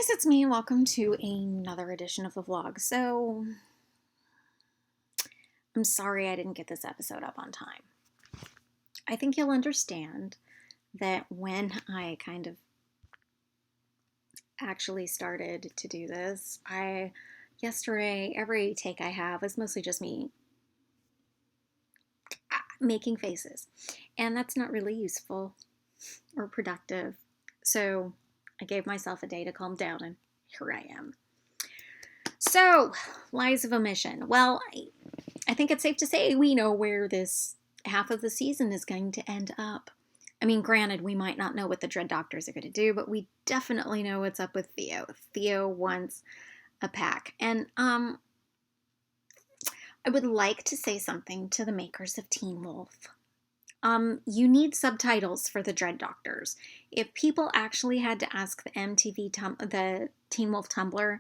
Guys, it's me. Welcome to another edition of the vlog. So, I'm sorry I didn't get this episode up on time. I think you'll understand that when I kind of actually started to do this, yesterday, every take I have is mostly just me making faces. And that's not really useful or productive. So, I gave myself a day to calm down, and here I am. So, lies of omission. Well, I think it's safe to say we know where this half of the season is going to end up. I mean, granted, we might not know what the Dread Doctors are going to do, but we definitely know what's up with Theo. Theo wants a pack. And I would like to say something to the makers of Teen Wolf. You need subtitles for the Dread Doctors. If people actually had to ask the the Teen Wolf Tumblr,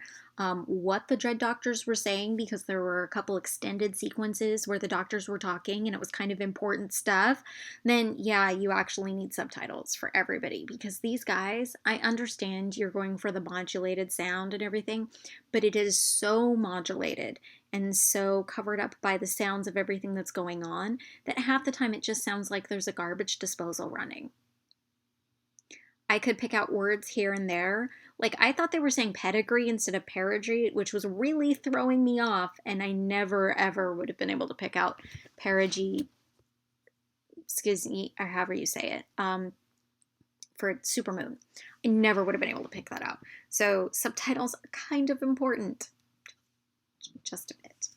what the Dread Doctors were saying, because there were a couple extended sequences where the doctors were talking and it was kind of important stuff, then yeah, you actually need subtitles for everybody, because these guys, I understand you're going for the modulated sound and everything, but it is so modulated and so covered up by the sounds of everything that's going on that half the time it just sounds like there's a garbage disposal running. I could pick out words here and there. Like, I thought they were saying pedigree instead of perigee, which was really throwing me off, and I never, ever would have been able to pick out perigee, excuse me, or however you say it, for supermoon. I never would have been able to pick that out. So subtitles are kind of important. Just a bit.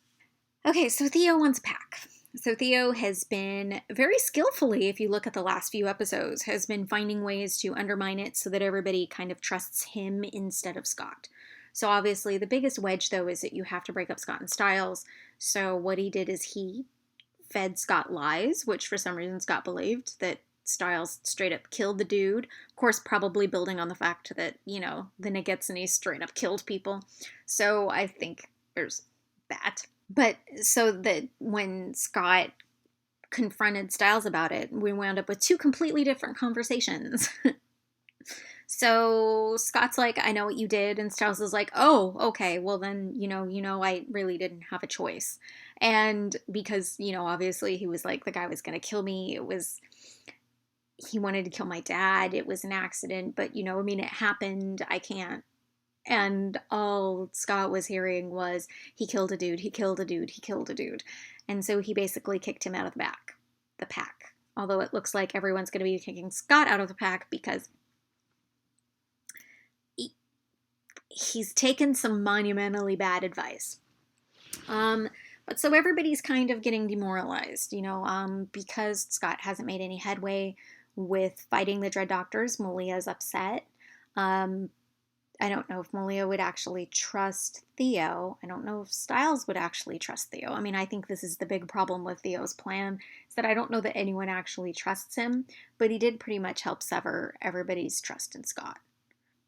Okay, so Theo wants a pack. So Theo has been very skillfully, if you look at the last few episodes, has been finding ways to undermine it so that everybody kind of trusts him instead of Scott. So obviously the biggest wedge, though, is that you have to break up Scott and Styles. So what he did is he fed Scott lies, which for some reason Scott believed that Styles straight up killed the dude. Of course, probably building on the fact that, you know, the Nagetsuni straight up killed people. So I think there's that. But so that when Scott confronted Styles about it, we wound up with two completely different conversations. So Scott's like, I know what you did. And Styles is like, oh, okay, well then, I really didn't have a choice. And because, obviously he was like, the guy was going to kill me. He wanted to kill my dad. It was an accident, but it happened. I can't. And all Scott was hearing was, he killed a dude, he killed a dude, he killed a dude. And so he basically kicked him out of the pack. Although it looks like everyone's going to be kicking Scott out of the pack because he's taken some monumentally bad advice. But so everybody's kind of getting demoralized, because Scott hasn't made any headway with fighting the Dread Doctors. Malia's upset. I don't know if Malia would actually trust Theo. I don't know if Styles would actually trust Theo. I mean, I think this is the big problem with Theo's plan, is that I don't know that anyone actually trusts him, but he did pretty much help sever everybody's trust in Scott.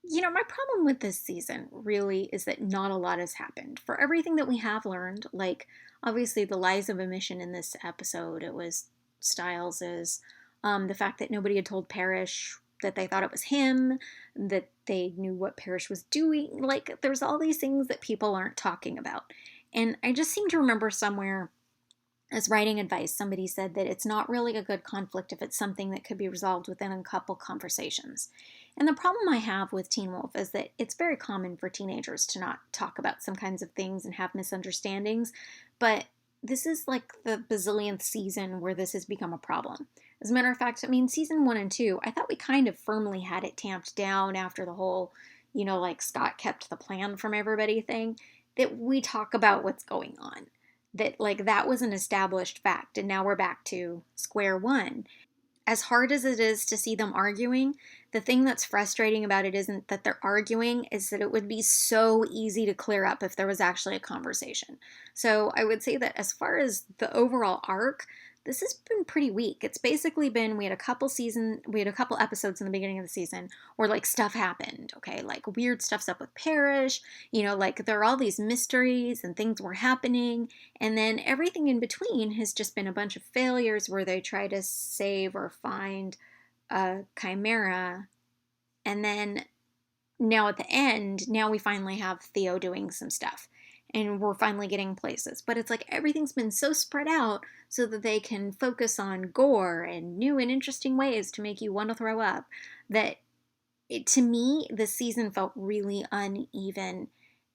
My problem with this season really is that not a lot has happened. For everything that we have learned, like obviously the lies of omission in this episode, it was Styles's, the fact that nobody had told Parrish that they thought it was him, that they knew what Parrish was doing. Like, there's all these things that people aren't talking about. And I just seem to remember somewhere, as writing advice, somebody said that it's not really a good conflict if it's something that could be resolved within a couple conversations. And the problem I have with Teen Wolf is that it's very common for teenagers to not talk about some kinds of things and have misunderstandings, but this is like the bazillionth season where this has become a problem. As a matter of fact, season 1 and 2, I thought we kind of firmly had it tamped down after the whole, Scott kept the plan from everybody thing, that we talk about what's going on. That was an established fact, and now we're back to square one. As hard as it is to see them arguing, the thing that's frustrating about it isn't that they're arguing, is that it would be so easy to clear up if there was actually a conversation. So I would say that as far as the overall arc, this has been pretty weak. It's basically been, we had a couple episodes in the beginning of the season where stuff happened, okay? Weird stuff's up with Parrish, there are all these mysteries and things were happening, and then everything in between has just been a bunch of failures where they try to save or find a chimera, and then now at the end, now we finally have Theo doing some stuff and we're finally getting places. But it's like everything's been so spread out so that they can focus on gore and new and interesting ways to make you want to throw up, that to me, the season felt really uneven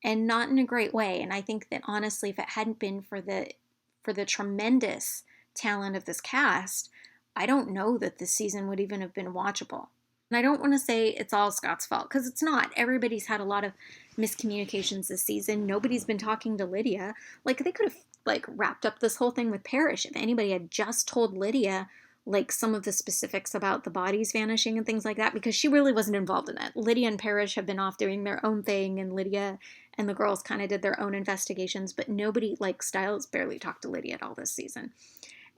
and not in a great way. And I think that honestly, if it hadn't been for the tremendous talent of this cast, I don't know that this season would even have been watchable. And I don't want to say it's all Scott's fault, because it's not. Everybody's had a lot of miscommunications this season. Nobody's been talking to Lydia. Like, they could have like wrapped up this whole thing with Parrish if anybody had just told Lydia like some of the specifics about the bodies vanishing and things like that, because she really wasn't involved in it. Lydia and Parrish have been off doing their own thing, and Lydia and the girls kind of did their own investigations, but nobody, like Stiles barely talked to Lydia at all this season.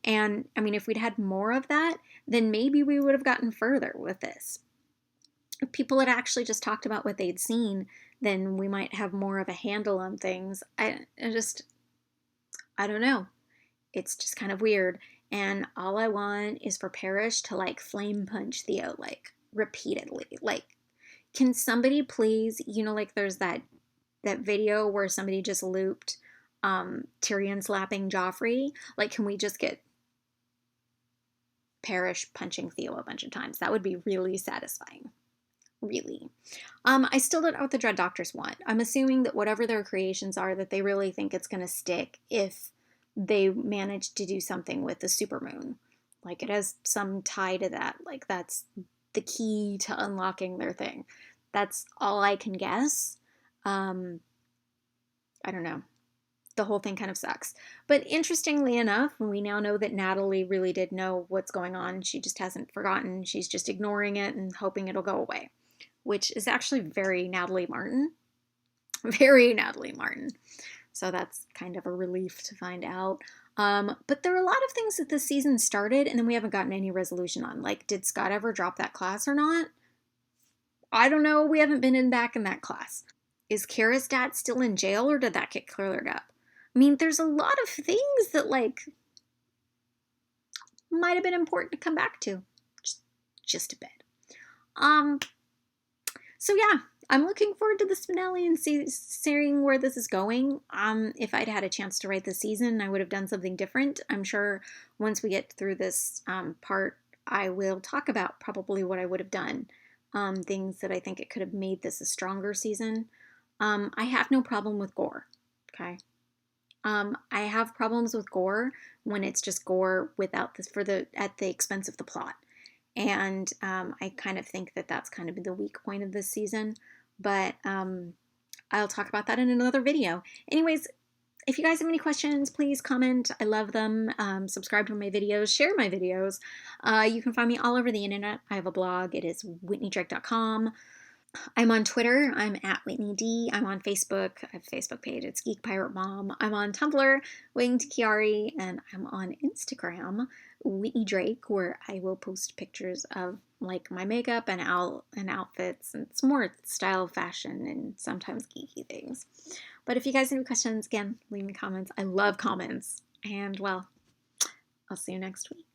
And I mean, if we'd had more of that, then maybe we would have gotten further with this. If people had actually just talked about what they'd seen, then we might have more of a handle on things. I don't know. It's just kind of weird. And all I want is for Parrish to like flame punch Theo like repeatedly. Like, can somebody please, like there's that video where somebody just looped Tyrion slapping Joffrey. Like, can we just get Parrish punching Theo a bunch of times? That would be really satisfying. Really. I still don't know what the Dread Doctors want. I'm assuming that whatever their creations are, that they really think it's going to stick if they manage to do something with the supermoon. Like, it has some tie to that. Like, that's the key to unlocking their thing. That's all I can guess. I don't know. The whole thing kind of sucks. But interestingly enough, we now know that Natalie really did know what's going on. She just hasn't forgotten. She's just ignoring it and hoping it'll go away, which is actually very Natalie Martin. Very Natalie Martin. So that's kind of a relief to find out. But there are a lot of things that this season started and then we haven't gotten any resolution on. Like, did Scott ever drop that class or not? I don't know. We haven't been back in that class. Is Kara's dad still in jail, or did that get cleared up? I mean, there's a lot of things that, like, might have been important to come back to. Just a bit. So yeah, I'm looking forward to this finale and seeing where this is going. If I'd had a chance to write the season, I would have done something different. I'm sure once we get through this part, I will talk about probably what I would have done. Things that I think it could have made this a stronger season. I have no problem with gore. Okay. I have problems with gore when it's just gore without this at the expense of the plot. And I kind of think that that's kind of the weak point of this season. But I'll talk about that in another video. Anyways, if you guys have any questions, please comment. I love them. Subscribe to my videos. Share my videos. You can find me all over the internet. I have a blog. It is whitneydrake.com. I'm on Twitter. I'm at Whitney D. I'm on Facebook. I have a Facebook page. It's Geek Pirate Mom. I'm on Tumblr, Winged Kiari, and I'm on Instagram, Whitney Drake, where I will post pictures of like my makeup and outfits, and it's more style, fashion, and sometimes geeky things. But if you guys have any questions, again, leave me comments. I love comments. And well, I'll see you next week.